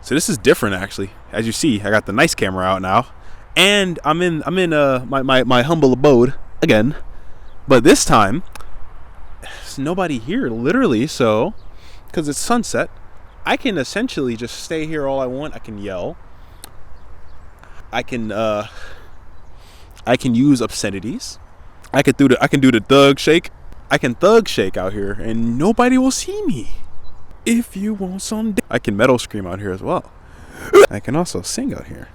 So this is different, actually. As you see, I got the nice camera out now, and I'm in my humble abode again. But this time, there's nobody here, literally. So, because it's sunset, I can essentially just stay here all I want. I can yell. I can use obscenities. I can do the thug shake. I can thug shake out here, and nobody will see me. If you want some, I can metal scream out here as well. I can also sing out here.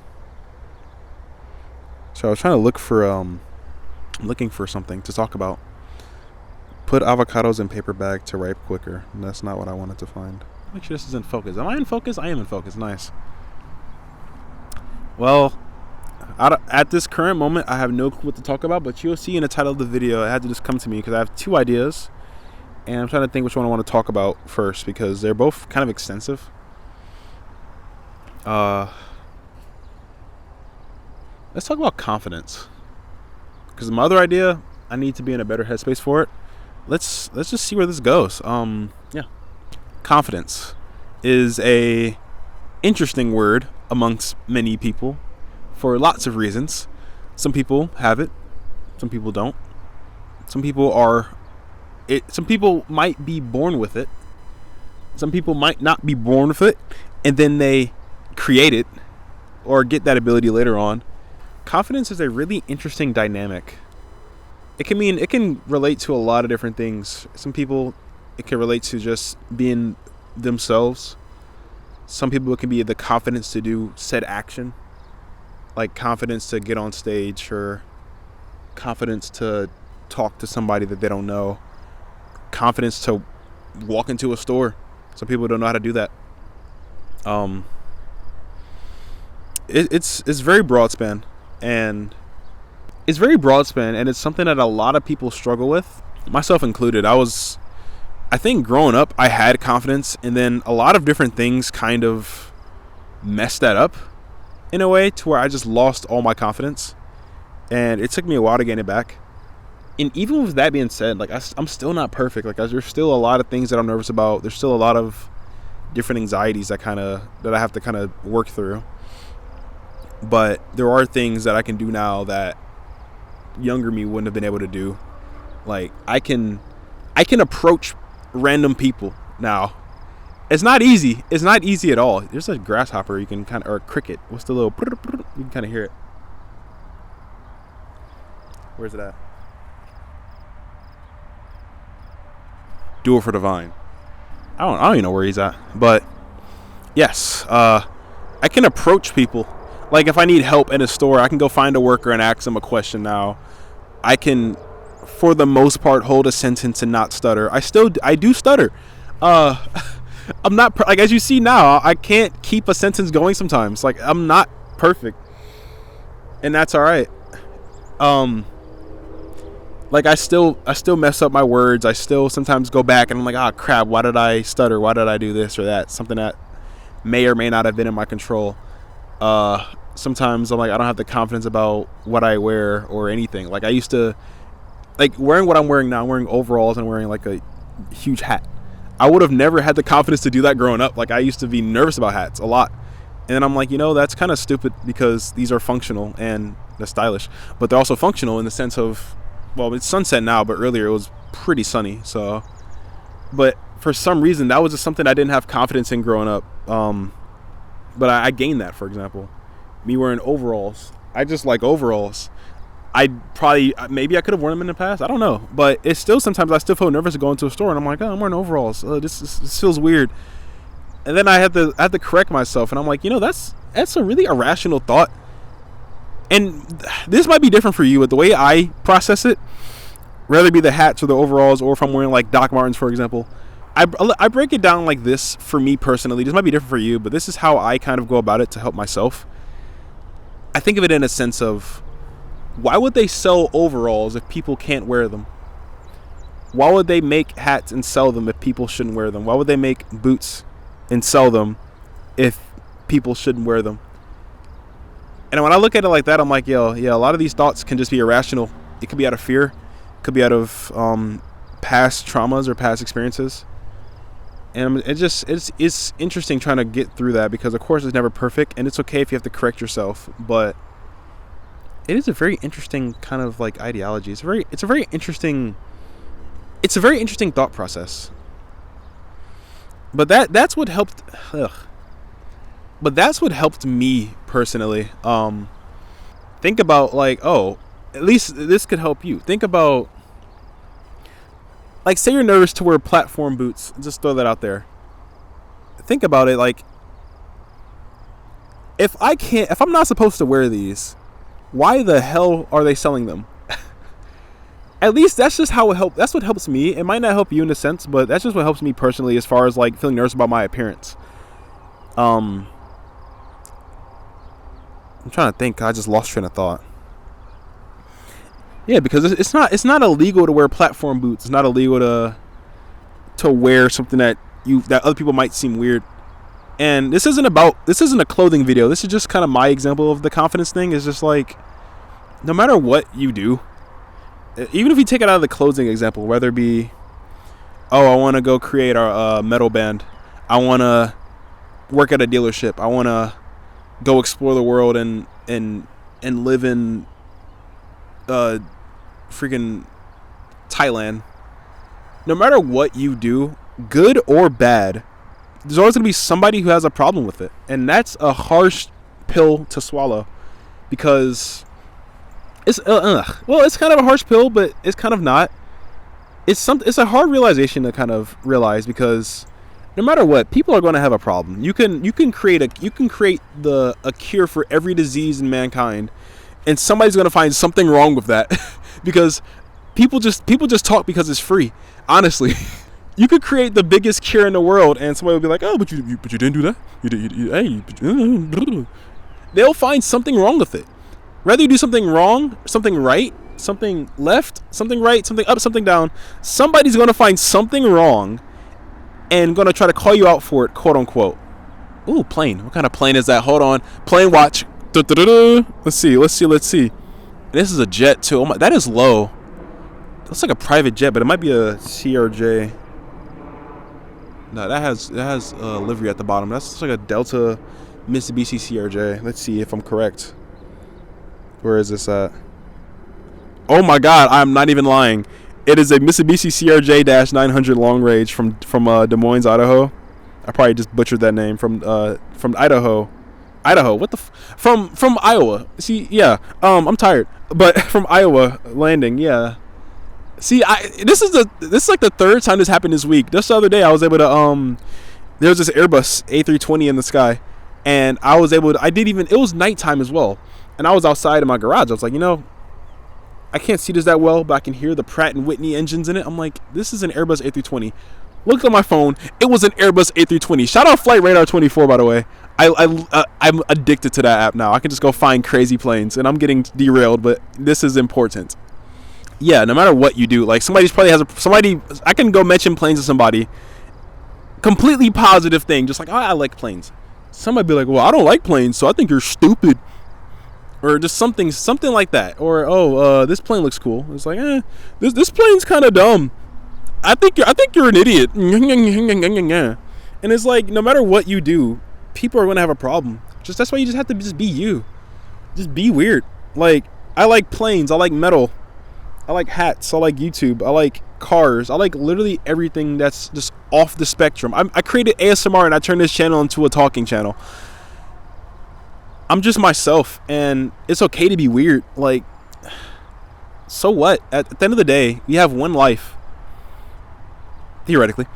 So I was trying to look for looking for something to talk about. Put avocados in paper bag to ripe quicker. And that's not what I wanted to find. Make sure this is in focus. Am I in focus? I am in focus. Nice. Well, at this current moment, I have no clue what to talk about, but you'll see in the title of the video, it had to just come to me because I have two ideas. And I'm trying to think which one I want to talk about first because they're both kind of extensive. Let's talk about confidence. Because my other idea, I need to be in a better headspace for it. Let's just see where this goes. Yeah. Confidence is a interesting word amongst many people for lots of reasons. Some people have it, some people don't. Some people might be born with it. Some people might not be born with it, and then they create it or get that ability later on. Confidence is a really interesting dynamic. It can relate to a lot of different things. Some people, it can relate to just being themselves. Some people, it can be the confidence to do said action, like confidence to get on stage or confidence to talk to somebody that they don't know, confidence to walk into a store. Some people don't know how to do that. It's very broad span, and it's something that a lot of people struggle with, myself included. I think growing up, I had confidence, and then a lot of different things kind of messed that up in a way to where I just lost all my confidence, and it took me a while to gain it back. And even with that being said, like I'm still not perfect. Like there's still a lot of things that I'm nervous about. There's still a lot of different anxieties that I have to kind of work through. But there are things that I can do now that younger me wouldn't have been able to do. Like I can approach random people now. It's not easy. It's not easy at all. There's a grasshopper you can or a cricket. What's the little? You can kind of hear it. Where's it at? Do it for the vine. I don't even know where he's at. But yes, I can approach people. Like if I need help in a store, I can go find a worker and ask them a question now. I can, for the most part, hold a sentence and not stutter. I do stutter. I'm not like, as you see now, I can't keep a sentence going sometimes. Like I'm not perfect, and that's all right. Like I still mess up my words. I still sometimes go back and I'm like, crap, why did I stutter? Why did I do this or that? Something that may or may not have been in my control. Sometimes I'm like, I don't have the confidence about what I wear or anything. Like I used to, like wearing what I'm wearing now, I'm wearing overalls and wearing like a huge hat. I would have never had the confidence to do that growing up. Like I used to be nervous about hats a lot. And then I'm like, that's kind of stupid because these are functional and they're stylish, but they're also functional in the sense of, well, it's sunset now, but earlier it was pretty sunny. So, but for some reason, that was just something I didn't have confidence in growing up. But I gained that, for example. Me wearing overalls. I just like overalls. Maybe I could have worn them in the past. I don't know. But it's still, sometimes I still feel nervous to go into a store and I'm like, I'm wearing overalls. This feels weird. And then I had to correct myself. And I'm like, that's a really irrational thought. And this might be different for you, but the way I process it, whether it be the hats or the overalls, or if I'm wearing like Doc Martens, for example, I break it down like this for me personally. This might be different for you, but this is how I kind of go about it to help myself. I think of it in a sense of, why would they sell overalls if people can't wear them? Why would they make hats and sell them if people shouldn't wear them? Why would they make boots and sell them if people shouldn't wear them? And when I look at it like that, I'm like, a lot of these thoughts can just be irrational. It could be out of fear. It could be out of past traumas or past experiences. And it's interesting trying to get through that, because of course it's never perfect, and it's okay if you have to correct yourself, but it is a very interesting kind of like ideology. It's a very interesting thought process. But that's what helped. But that's what helped me personally. Think about, like, oh, at least this could help you. Think about, like, say you're nervous to wear platform boots. Just throw that out there. Think about it, like, if I'm not supposed to wear these, why the hell are they selling them? At least that's just how it helps. That's what helps me. It might not help you in a sense, but that's just what helps me personally, as far as like feeling nervous about my appearance. I'm trying to think. I just lost train of thought. Yeah, because it's not illegal to wear platform boots. It's not illegal to wear something that other people might seem weird. And this isn't a clothing video. This is just kind of my example of the confidence thing. Is just like, no matter what you do, even if you take it out of the clothing example, whether it be, oh, I want to go create our metal band, I want to work at a dealership, I want to go explore the world and live in freaking Thailand. No matter what you do, good or bad, there's always going to be somebody who has a problem with it. And that's a harsh pill to swallow, because it's it's kind of a harsh pill, but it's kind of not. It's a hard realization to kind of realize, because no matter what, people are going to have a problem. You can create a cure for every disease in mankind, and somebody's going to find something wrong with that because people just talk because it's free. Honestly, you could create the biggest cure in the world, and somebody will be like, "Oh, but you didn't do that. They'll find something wrong with it. Whether you do something wrong, something right, something left, something right, something up, something down, somebody's going to find something wrong and going to try to call you out for it, quote unquote." Ooh, plane. What kind of plane is that? Hold on. Plane watch. Let's see. This is a jet too. Oh my, that is low. Looks like a private jet, but it might be a CRJ. No, that has livery at the bottom. That's like a Delta Mitsubishi CRJ. Let's see if I'm correct. Where is this at? Oh my God, I'm not even lying. It is a Mitsubishi CRJ-900 long range from Des Moines, Idaho. I probably just butchered that name. From Idaho. What the from Iowa. See, yeah. I'm tired, but from Iowa landing. Yeah. See, this is like the third time this happened this week. Just the other day, I was able to there was this Airbus A320 in the sky, and I was able to. It was nighttime as well, and I was outside in my garage. I was like, I can't see this that well, but I can hear the Pratt & Whitney engines in it. I'm like, this is an Airbus A320. Looked at my phone. It was an Airbus A320. Shout out Flight Radar 24, by the way. I'm addicted to that app now. I can just go find crazy planes, and I'm getting derailed, but this is important. Yeah, no matter what you do, like somebody I can go mention planes to somebody, completely positive thing, just like, oh, I like planes. Somebody be like, well, I don't like planes, so I think you're stupid. Or just something like that. Or this plane looks cool. It's like, this plane's kind of dumb. I think you're an idiot. And it's like, no matter what you do, people are gonna have a problem. That's why you just have to just be you. Just be weird. Like, I like planes. I like metal. I like hats. I like YouTube. I like cars. I like literally everything that's just off the spectrum. I created ASMR and I turned this channel into a talking channel. I'm just myself, and it's okay to be weird. Like, so what? At the end of the day, you have one life. Theoretically,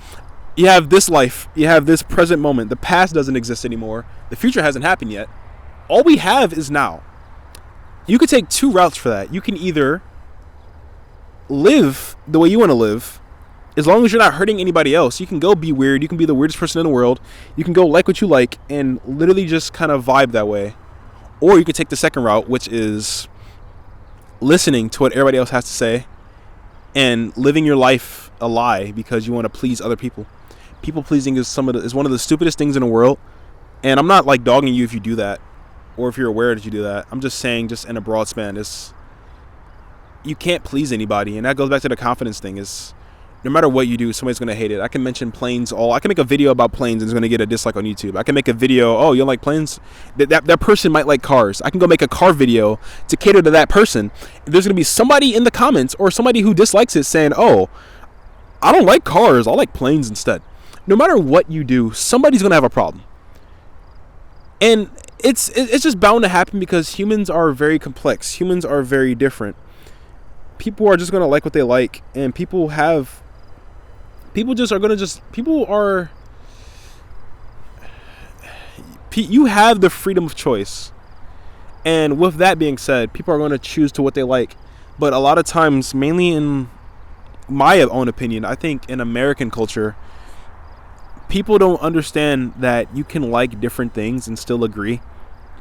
you have this life. You have this present moment. The past doesn't exist anymore. The future hasn't happened yet. All we have is now. You could take two routes for that. You can either live the way you want to live, as long as you're not hurting anybody else. You can go be weird. You can be the weirdest person in the world. You can go like what you like and literally just kind of vibe that way. Or you could take the second route, which is listening to what everybody else has to say and living your life a lie because you want to please other people. People pleasing is one of the stupidest things in the world. And I'm not like dogging you if you do that, or if you're aware that you do that. I'm just saying, just in a broad span, you can't please anybody, and that goes back to the confidence thing. Is no matter what you do, somebody's going to hate it. I can mention planes I can make a video about planes and it's going to get a dislike on YouTube. I can make a video, oh, you don't like planes? That person might like cars. I can go make a car video to cater to that person. There's going to be somebody in the comments or somebody who dislikes it saying, oh, I don't like cars, I like planes instead. No matter what you do, somebody's going to have a problem. And it's just bound to happen because humans are very complex. Humans are very different. People are just going to like what they like, and people are you have the freedom of choice. And with that being said, people are going to choose to what they like. But a lot of times, mainly in my own opinion, I think in American culture, people don't understand that you can like different things and still agree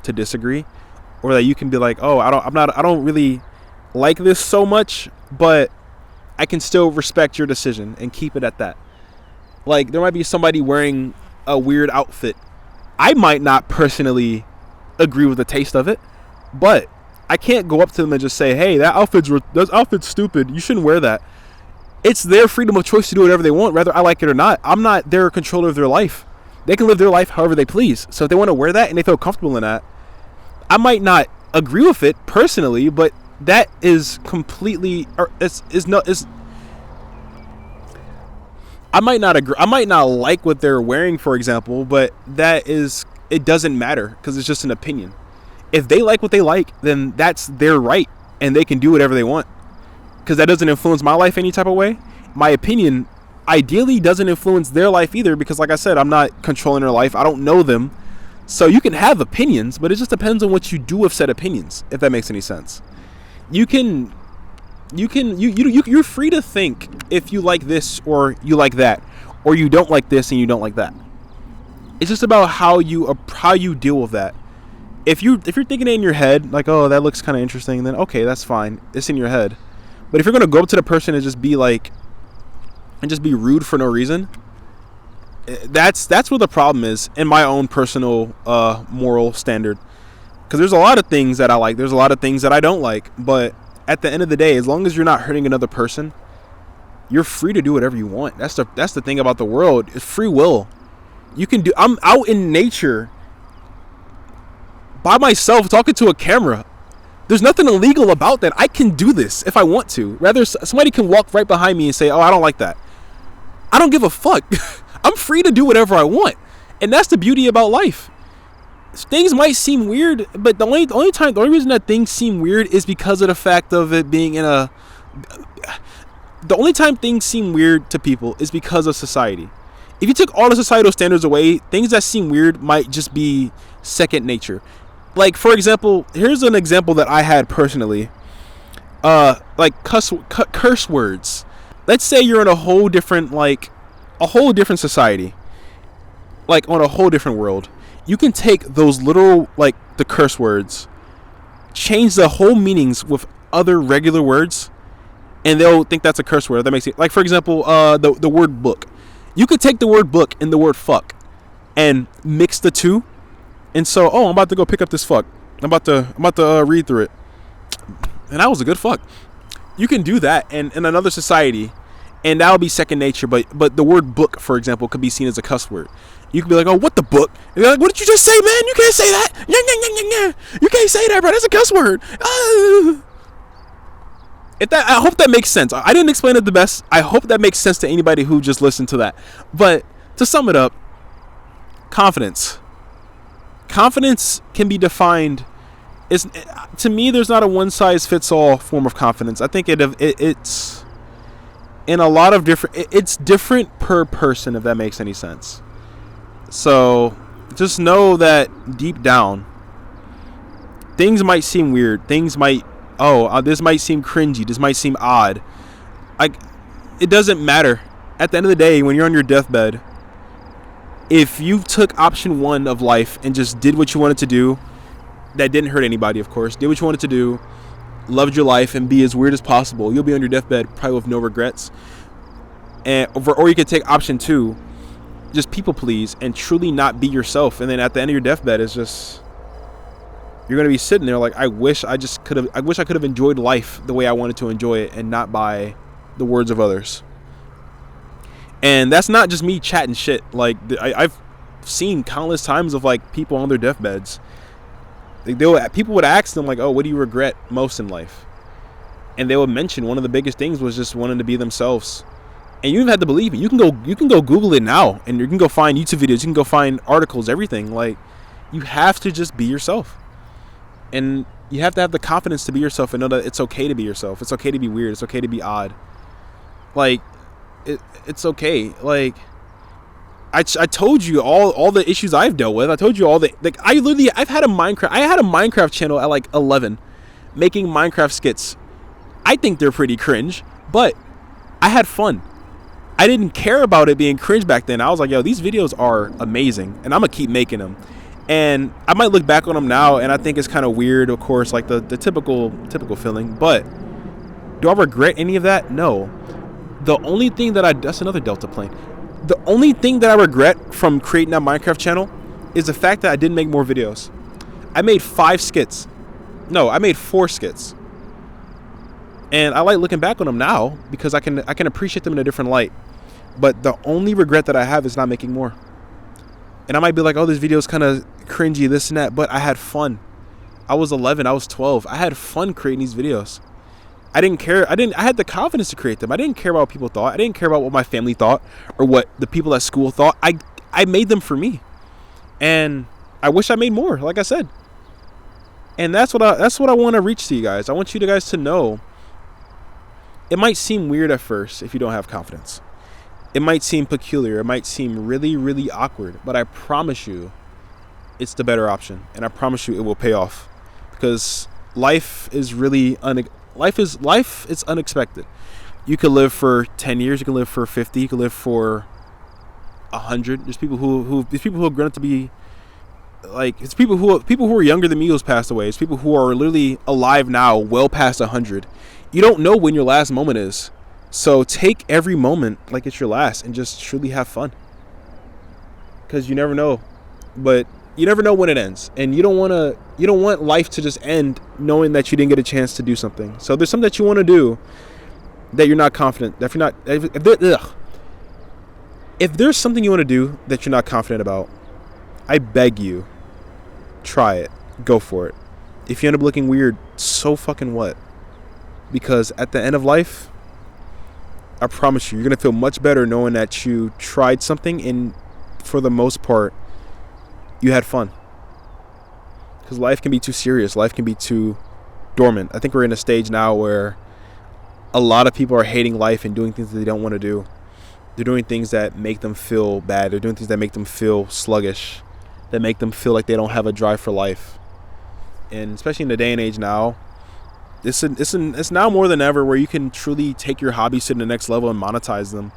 to disagree, or that you can be like, oh, I don't really like this so much, but I can still respect your decision and keep it at that. Like, there might be somebody wearing a weird outfit. I might not personally agree with the taste of it, but I can't go up to them and just say, hey, that outfit's stupid, you shouldn't wear that. It's their freedom of choice to do whatever they want, whether I like it or not. I'm not their controller of their life. They can live their life however they please. So if they want to wear that and they feel comfortable in that, I might not agree with it personally, but that is completely, I might not agree. I might not like what they're wearing, for example, but it doesn't matter because it's just an opinion. If they like what they like, then that's their right and they can do whatever they want. Because that doesn't influence my life any type of way. My opinion ideally doesn't influence their life either, because like I said, I'm not controlling their life. I don't know them. So you can have opinions, but it just depends on what you do with said opinions, if that makes any sense. You're free to think if you like this or you like that, or you don't like this and you don't like that. It's just about how you deal with that. If you're thinking it in your head, like, oh, that looks kind of interesting, then okay, that's fine. It's in your head. But if you're gonna go up to the person and just be rude for no reason, that's where the problem is in my own personal moral standard. Because there's a lot of things that I like, there's a lot of things that I don't like, but at the end of the day, as long as you're not hurting another person, you're free to do whatever you want. That's the thing about the world. It's free will. I'm out in nature by myself talking to a camera. There's nothing illegal about that. I can do this if I want to. Rather, somebody can walk right behind me and say, oh, I don't like that. I don't give a fuck. I'm free to do whatever I want. And that's the beauty about life. Things might seem weird, but the only reason that things seem weird is because of the fact of it being the only time things seem weird to people is because of society. If you took all the societal standards away, things that seem weird might just be second nature. Like, for example, here's an example that I had personally. Like curse words. Let's say you're in a whole different society, like on a whole different world. You can take those little, like, the curse words, change the whole meanings with other regular words, and they'll think that's a curse word. That makes it, like, for example, the word book. You could take the word book and the word fuck and mix the two. And so, oh, I'm about to go pick up this fuck. I'm about to read through it. And that was a good fuck. You can do that in another society, and that'll be second nature. But the word book, for example, could be seen as a cuss word. You could be like, oh, what the book? And you're like, what did you just say, man? You can't say that. You can't say that, bro. That's a cuss word. I hope that makes sense. I didn't explain it the best. I hope that makes sense to anybody who just listened to that. But to sum it up, confidence. Confidence can be defined. To me, there's not a one-size-fits-all form of confidence. I think it's in a lot of different. It's different per person, if that makes any sense. So just know that deep down, things might seem weird. Things might, this might seem cringy. This might seem odd. It doesn't matter. At the end of the day, when you're on your deathbed, if you took option one of life and just did what you wanted to do, that didn't hurt anybody, of course, did what you wanted to do, loved your life, and be as weird as possible, you'll be on your deathbed probably with no regrets. Or you could take option two, just people please and truly not be yourself, and then at the end of your deathbed, it's just, you're gonna be sitting there like, I wish I could have enjoyed life the way I wanted to enjoy it, and not by the words of others. And that's not just me chatting shit. Like, I've seen countless times of like people on their deathbeds. Like, people would ask them like, "Oh, what do you regret most in life?" And they would mention one of the biggest things was just wanting to be themselves. And you don't have to believe it. You can go Google it now, and you can go find YouTube videos. You can go find articles, everything. Like, you have to just be yourself, and you have to have the confidence to be yourself and know that it's okay to be yourself. It's okay to be weird. It's okay to be odd. Like, it's okay. Like, I told you all the issues I've dealt with. I told you all the, like, I had a Minecraft channel at like 11, making Minecraft skits. I think they're pretty cringe, but I had fun. I didn't care about it being cringe back then. I was like, yo, these videos are amazing, and I'm gonna keep making them. And I might look back on them now, and I think it's kind of weird, of course, like the typical feeling. But do I regret any of that? No. The only thing that's another Delta plane. The only thing that I regret from creating that Minecraft channel is the fact that I didn't make more videos. I made 5 skits. No, I made 4 skits. And I like looking back on them now because I can appreciate them in a different light. But the only regret that I have is not making more. And I might be like, oh, this video is kind of cringy, this and that, but I had fun. I was 11, I was 12. I had fun creating these videos. I didn't care. I had the confidence to create them. I didn't care about what people thought. I didn't care about what my family thought or what the people at school thought. I made them for me. And I wish I made more, like I said. And that's what I want to reach to you guys. I want you guys to know it might seem weird at first if you don't have confidence. It might seem peculiar. It might seem really, really awkward. But I promise you, it's the better option. And I promise you it will pay off. Because life is really life is unexpected. You could live for 10 years. You can live for 50. You can live for 100. There's people who are grown up to be like, it's people who are younger than me who's passed away. It's people who are literally alive now, well past 100. You don't know when your last moment is. So take every moment like it's your last and just truly have fun. Because you never know. But you never know when it ends. And you don't want life to just end knowing that you didn't get a chance to do something. So there's something that you want to do that you're not confident. If there's something you want to do that you're not confident about, I beg you, try it. Go for it. If you end up looking weird, so fucking what? Because at the end of life, I promise you're going to feel much better knowing that you tried something and for the most part, you had fun. Because life can be too serious. Life can be too dormant. I think we're in a stage now where a lot of people are hating life and doing things that they don't want to do. They're doing things that make them feel bad. They're doing things that make them feel sluggish, that make them feel like they don't have a drive for life. And especially in the day and age now, it's now more than ever where you can truly take your hobbies to the next level and monetize them.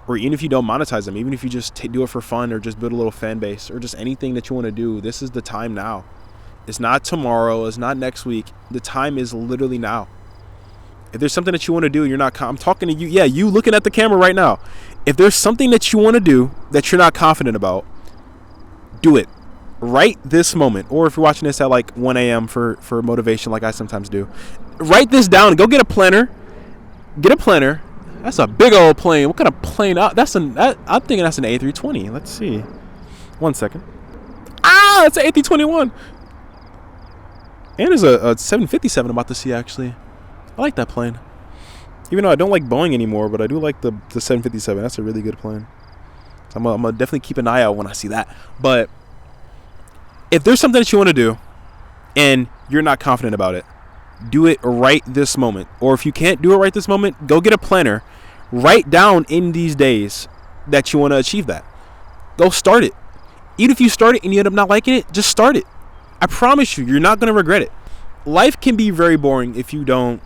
Or even if you don't monetize them, even if you just do it for fun or just build a little fan base or just anything that you want to do, this is the time now. It's not tomorrow. It's not next week. The time is literally now. If there's something that you want to do, I'm talking to you. Yeah, you looking at the camera right now. If there's something that you want to do that you're not confident about, do it right this moment. Or if you're watching this at like 1 a.m. for motivation like I sometimes do, write this down and go get a planner. Get a planner. That's a big old plane. What kind of plane? I'm thinking that's an A320. Let's see. 1 second. That's an A321. And there's a 757 I'm about to see, actually. I like that plane. Even though I don't like Boeing anymore, but I do like the 757. That's a really good plane. So I'm going to definitely keep an eye out when I see that. But if there's something that you want to do and you're not confident about it, do it right this moment. Or if you can't do it right this moment, go get a planner. Write down in these days that you want to achieve that. Go start it. Even if you start it and you end up not liking it, just start it. I promise you, you're not going to regret it. Life can be very boring if you don't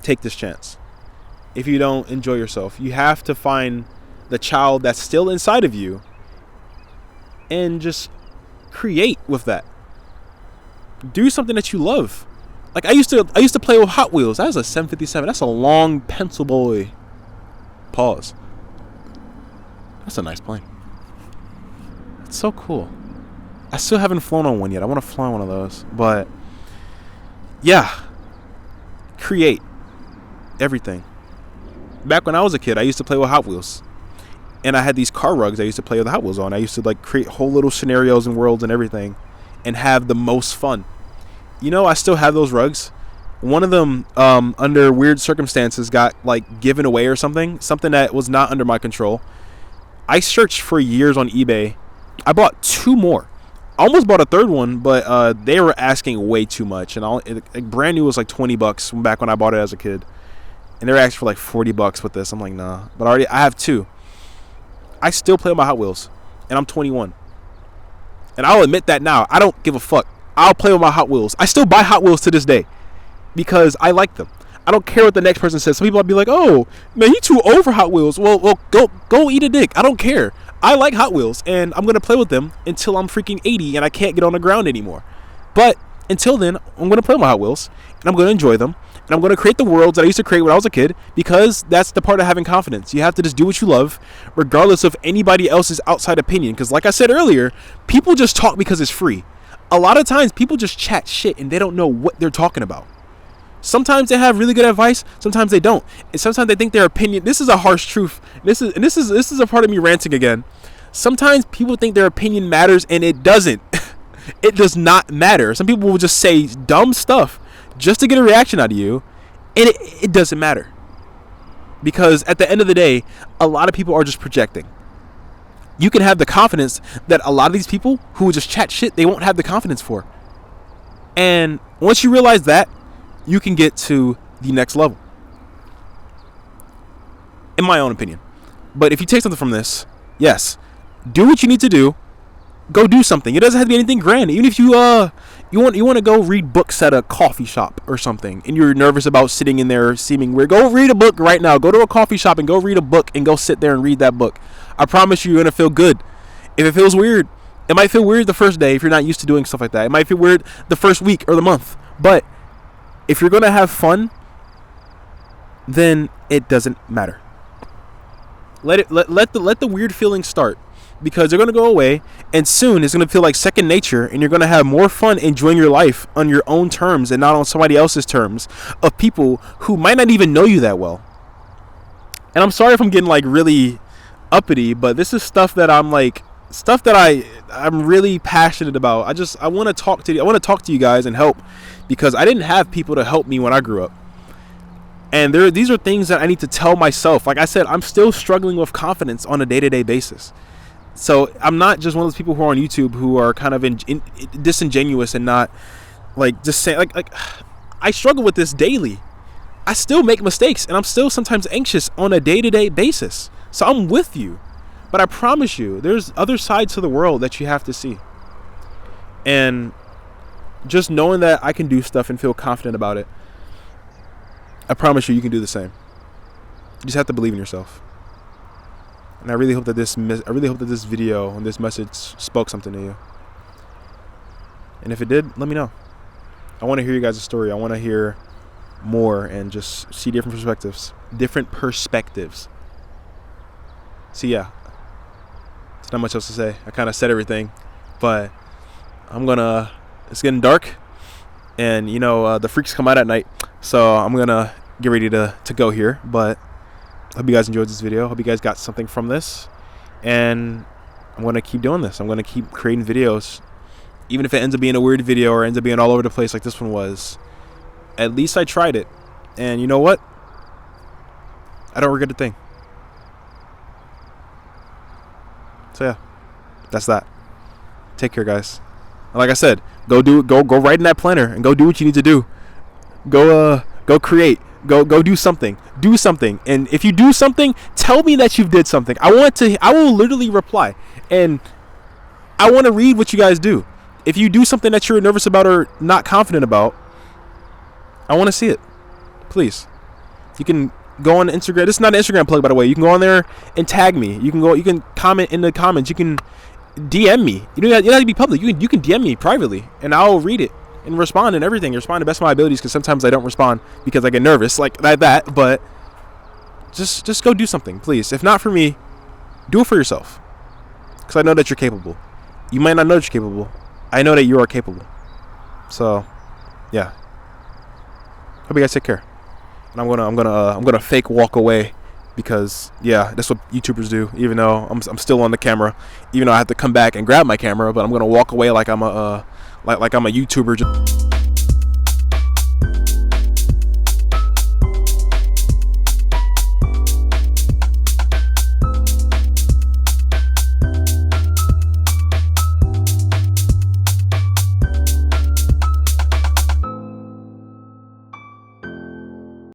take this chance. If you don't enjoy yourself. You have to find the child that's still inside of you and just create with that. Do something that you love. Like I used to play with Hot Wheels. That was a 757. That's a long pencil boy. Pause. That's a nice plane. It's so cool. I still haven't flown on one yet. I want to fly one of those. But yeah. Create everything. Back when I was a kid, I used to play with Hot Wheels. And I had these car rugs I used to play with the Hot Wheels on. I used to like create whole little scenarios and worlds and everything and have the most fun. You know, I still have those rugs. One of them, under weird circumstances, got like given away or something that was not under my control. I searched for years on eBay. I bought 2 more. I almost bought a 3rd one, but they were asking way too much. And brand new was like $20 back when I bought it as a kid. And they were asking for like $40 with this. I'm like, nah. But I have 2. I still play with my Hot Wheels, and I'm 21. And I'll admit that now. I don't give a fuck. I'll play with my Hot Wheels. I still buy Hot Wheels to this day because I like them. I don't care what the next person says. Some people will be like, "Oh, man, you too old for Hot Wheels." Well, go eat a dick. I don't care. I like Hot Wheels, and I'm gonna play with them until I'm freaking 80 and I can't get on the ground anymore. But until then, I'm gonna play with my Hot Wheels, and I'm gonna enjoy them. And I'm going to create the worlds that I used to create when I was a kid, because that's the part of having confidence. You have to just do what you love, regardless of anybody else's outside opinion. Because like I said earlier, people just talk because it's free. A lot of times people just chat shit and they don't know what they're talking about. Sometimes they have really good advice, sometimes they don't. And sometimes they think their opinion, this is a harsh truth. This is a part of me ranting again. Sometimes people think their opinion matters, and it doesn't. It does not matter. Some people will just say dumb stuff just to get a reaction out of you, and it doesn't matter. Because at the end of the day, a lot of people are just projecting. You can have the confidence that a lot of these people who just chat shit, they won't have the confidence for. And once you realize that, you can get to the next level. In my own opinion. But if you take something from this, yes, do what you need to do. Go do something. It doesn't have to be anything grand. Even if you want to go read books at a coffee shop or something, and you're nervous about sitting in there seeming weird, go read a book right now. Go to a coffee shop and go read a book and go sit there and read that book. I promise you're gonna feel good. If it feels weird, it might feel weird the first day if you're not used to doing stuff like that. It might feel weird the first week or the month. But if you're gonna have fun, then it doesn't matter. Let the weird feelings start. Because they're going to go away, and soon it's going to feel like second nature, and you're going to have more fun enjoying your life on your own terms and not on somebody else's terms of people who might not even know you that well. And I'm sorry if I'm getting like really uppity, but this is stuff that I'm really passionate about. I want to talk to you. I want to talk to you guys and help, because I didn't have people to help me when I grew up. And these are things that I need to tell myself. Like I said, I'm still struggling with confidence on a day-to-day basis. So I'm not just one of those people who are on YouTube who are kind of disingenuous and not like just saying like I struggle with this daily. I still make mistakes, and I'm still sometimes anxious on a day-to-day basis. So I'm with you, but I promise you, there's other sides to the world that you have to see. And just knowing that I can do stuff and feel confident about it, I promise you can do the same. You just have to believe in yourself. And I really hope that this video and this message spoke something to you. And if it did, let me know. I want to hear you guys' story. I want to hear more and just see different perspectives. So yeah, there's not much else to say. I kind of said everything, but it's getting dark, and the freaks come out at night, so I'm gonna get ready to go here. But I hope you guys enjoyed this video. I hope you guys got something from this. And I'm going to keep doing this. I'm going to keep creating videos. Even if it ends up being a weird video or ends up being all over the place like this one was. At least I tried it. And you know what? I don't regret a thing. So yeah, that's that. Take care, guys. And like I said, go write in that planner and go do what you need to do. Go create. Go do something. Do something. And if you do something, tell me that you did something. I will literally reply. And I want to read what you guys do. If you do something that you're nervous about or not confident about, I want to see it. Please. You can go on Instagram. This is not an Instagram plug, by the way. You can go on there and tag me. You can comment in the comments. You can DM me. You don't have to be public. You can DM me privately and I'll read it and respond and everything. Respond to the best of my abilities, because sometimes I don't respond because I get nervous like that. But just go do something, please. If not for me, do it for yourself, because I know that you're capable. You might not know that you're capable. I know that you are capable. So yeah, hope you guys take care. And I'm gonna fake walk away because yeah, that's what YouTubers do. Even though I'm still on the camera, even though I have to come back and grab my camera, but I'm gonna walk away like I'm a like I'm a YouTuber.